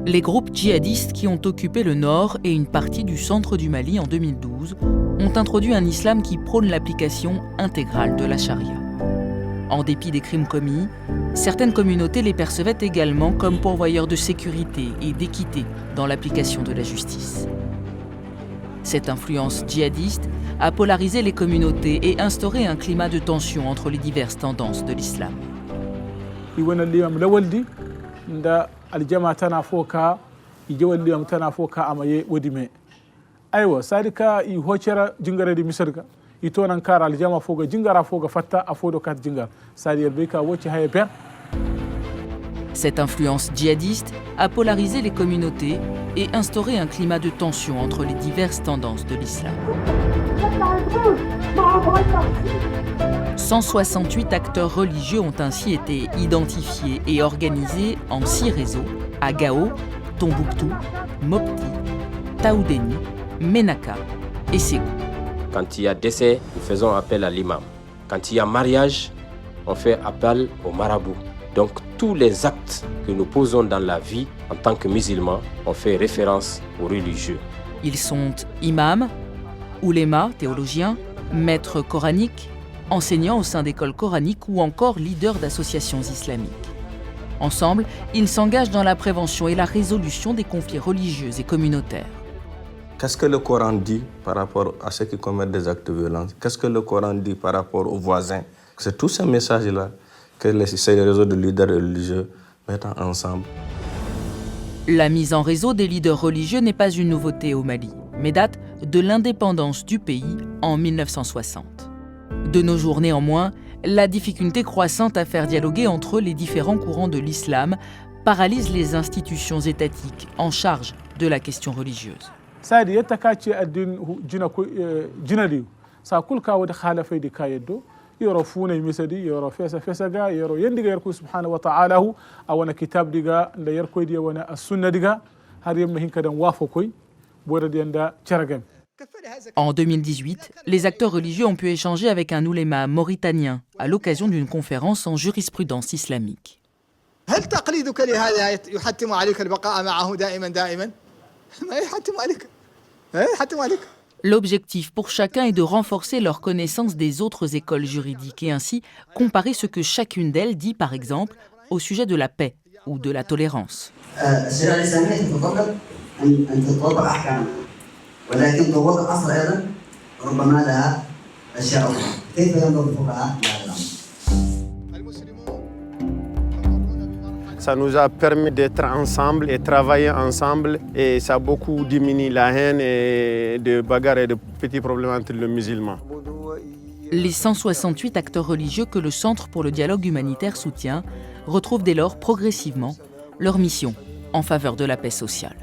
Les groupes djihadistes qui ont occupé le nord et une partie du centre du Mali en 2012 ont introduit un islam qui prône l'application intégrale de la charia. En dépit des crimes commis, certaines communautés les percevaient également comme pourvoyeurs de sécurité et d'équité dans l'application de la justice. Cette influence djihadiste a polarisé les communautés et instauré un climat de tension entre les diverses tendances de l'islam. Cette influence djihadiste a polarisé les communautés et instauré un climat de tension entre les diverses tendances de l'islam. 168 acteurs religieux ont ainsi été identifiés et organisés en 6 réseaux à Gao, Tombouctou, Mopti, Taoudéni, Ménaka et Ségou. Quand il y a décès, nous faisons appel à l'imam. Quand il y a mariage, on fait appel au marabout. Donc tous les actes que nous posons dans la vie en tant que musulmans, on fait référence aux religieux. Ils sont imams, oulémas, théologiens, maîtres coraniques, enseignants au sein d'écoles coraniques ou encore leaders d'associations islamiques. Ensemble, ils s'engagent dans la prévention et la résolution des conflits religieux et communautaires. Qu'est-ce que le Coran dit par rapport à ceux qui commettent des actes de violence? Qu'est-ce que le Coran dit par rapport aux voisins? C'est tous ces messages-là que ces réseaux de leaders religieux mettent ensemble. La mise en réseau des leaders religieux n'est pas une nouveauté au Mali, mais date de l'indépendance du pays en 1960. De nos jours néanmoins, la difficulté croissante à faire dialoguer entre les différents courants de l'islam paralyse les institutions étatiques en charge de la question religieuse. En 2018, les acteurs religieux ont pu échanger avec un ouléma mauritanien à l'occasion d'une conférence en jurisprudence islamique. L'objectif pour chacun est de renforcer leur connaissance des autres écoles juridiques et ainsi comparer ce que chacune d'elles dit, par exemple, au sujet de la paix ou de la tolérance. Ça nous a permis d'être ensemble et travailler ensemble et ça a beaucoup diminué la haine et de bagarres et de petits problèmes entre les musulmans. Les 168 acteurs religieux que le Centre pour le dialogue humanitaire soutient retrouvent dès lors progressivement leur mission en faveur de la paix sociale.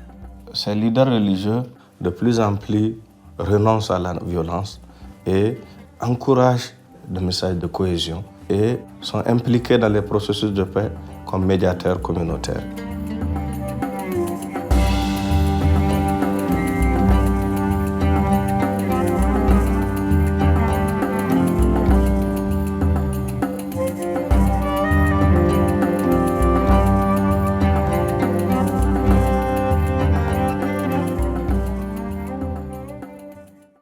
Ces leaders religieux, de plus en plus, renoncent à la violence et encouragent le message de cohésion et sont impliqués dans les processus de paix comme médiateurs communautaires.